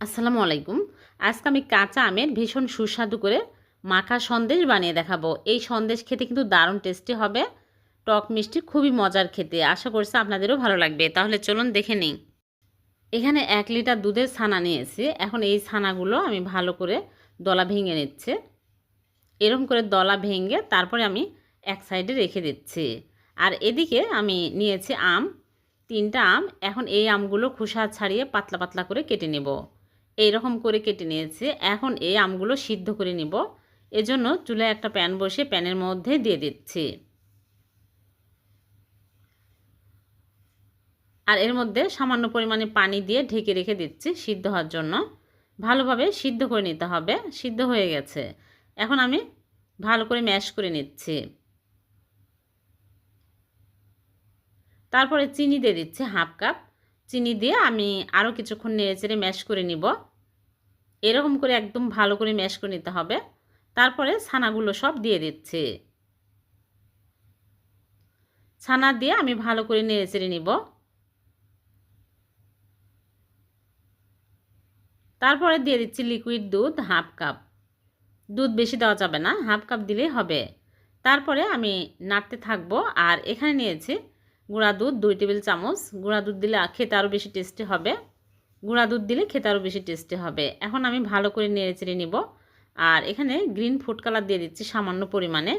আসসালামু আলাইকুম। আজকে আমি কাঁচা আমের ভীষণ সুস্বাদু করে মাখা সন্দেশ বানিয়ে দেখাবো। এই সন্দেশ খেতে কিন্তু দারুণ টেস্টি হবে। টক মিষ্টি খুবই মজার খেতে। আশা করছি আপনাদেরও ভালো লাগবে। তাহলে চলুন দেখে নিই। এখানে 1 লিটার দুধের ছানা নিয়েছি। এখন এই ছানাগুলো আমি ভালো করে দলা ভেঙে নিচ্ছি। এরকম করে দলা ভেঙে তারপরে আমি এক সাইডে রেখে দিচ্ছি। আর এদিকে আমি নিয়েছি আম, 3টা আম। এখন এই আমগুলো খোসা ছাড়িয়ে পাতলা পাতলা করে কেটে নেব। এইরকম করে কেটে নিয়েছি। এখন এই আমগুলো সিদ্ধ করে নিব। এজন্য চুলায় একটা প্যান বসিয়ে প্যানের মধ্যে দিয়ে দিচ্ছি। আর এর মধ্যে সামান্য পরিমাণে পানি দিয়ে ঢেকে রেখে দিচ্ছি সিদ্ধ হওয়ার জন্য। ভালোভাবে সিদ্ধ করে নিতে হবে। সিদ্ধ হয়ে গেছে। এখন আমি ভালো করে ম্যাশ করে নিচ্ছি। তারপরে চিনি দিয়ে দিচ্ছি হাফ কাপ। চিনি দিয়ে আমি আরও কিছুক্ষণ নেড়েচেড়ে ম্যাশ করে নিব। এরকম করে একদম ভালো করে ম্যাশ করে নিতে হবে। তারপরে ছানাগুলো সব দিয়ে দিচ্ছি। ছানা দিয়ে আমি ভালো করে নেড়েচেড়ে নিব। তারপরে দিয়ে দিচ্ছি লিকুইড দুধ হাফ কাপ। দুধ বেশি দেওয়া যাবে না, হাফ কাপ দিলেই হবে। তারপরে আমি নাড়তে থাকবো। আর এখানে নিয়েছি গুঁড়া দুধ 2 টেবিল চামচ। গুঁড়া দুধ দিলে খেতে আরও বেশি টেস্টি হবে। গুঁড়া দুধ দিলে খেতে আরও বেশি টেস্টি হবে। এখন আমি ভালো করে নেড়েচেড়ে নিব। আর এখানে গ্রিন ফুড কালার দিয়ে দিচ্ছি সামান্য পরিমাণে।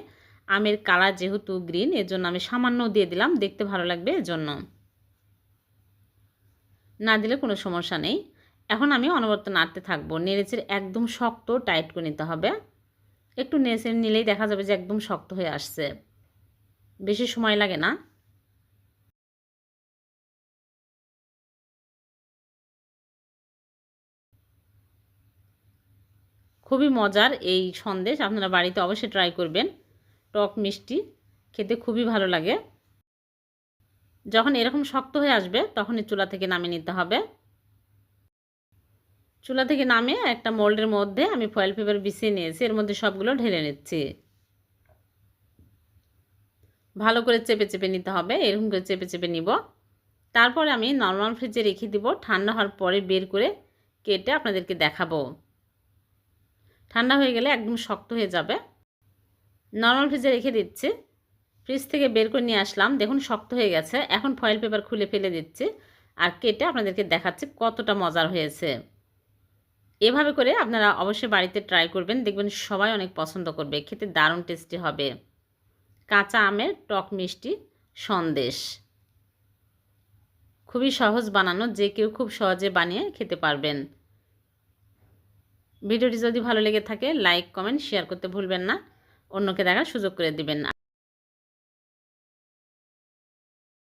আমের কালার যেহেতু গ্রিন, এর জন্য আমি সামান্য দিয়ে দিলাম, দেখতে ভালো লাগবে এজন্য। না দিলে কোনো সমস্যা নেই। এখন আমি অনবরত নাড়তে থাকবো। নেড়েচেড়ে একদম শক্ত টাইট করে নিতে হবে। একটু নেড়েচেড়ে নিলেই দেখা যাবে যে একদম শক্ত হয়ে আসছে। বেশি সময় লাগে না। খুবই মজার এই সন্দেশ, আপনারা বাড়িতে অবশ্যই ট্রাই করবেন। টক মিষ্টি খেতে খুবই ভালো লাগে। যখন এরকম শক্ত হয়ে আসবে তখনই চুলা থেকে নামিয়ে নিতে হবে। চুলা থেকে নামিয়ে একটা মোল্ডের মধ্যে আমি ফয়েল পেপার বিছিয়ে নিয়েছি। এর মধ্যে সবগুলো ঢেলে নিচ্ছি। ভালো করে চেপে চেপে নিতে হবে। এরকম করে চেপে চেপে নিব। তারপরে আমি নরমাল ফ্রিজে রেখে দিব। ঠান্ডা হওয়ার পরে বের করে কেটে আপনাদেরকে দেখাবো। ঠান্ডা হয়ে গেলে একদম শক্ত হয়ে যাবে। নরমাল ফ্রিজে রেখে দিচ্ছি। ফ্রিজ থেকে বের করে নিয়ে আসলাম। দেখুন শক্ত হয়ে গেছে। এখন ফয়েল পেপার খুলে ফেলে দিচ্ছি। আর কেটে আপনাদেরকে দেখাচ্ছি কতটা মজার হয়েছে। এভাবে করে আপনারা অবশ্যই বাড়িতে ট্রাই করবেন। দেখবেন সবাই অনেক পছন্দ করবে। খেতে দারুণ টেস্টি হবে। কাঁচা আমের টক মিষ্টি সন্দেশ। খুবই সহজ বানানো, যে কেউ খুব সহজে বানিয়ে খেতে পারবেন। ভিডিওটি যদি ভালো লেগে থাকে লাইক, কমেন্ট, শেয়ার করতে ভুলবেন না। অন্যকে দেখার সুযোগ করে দিবেন।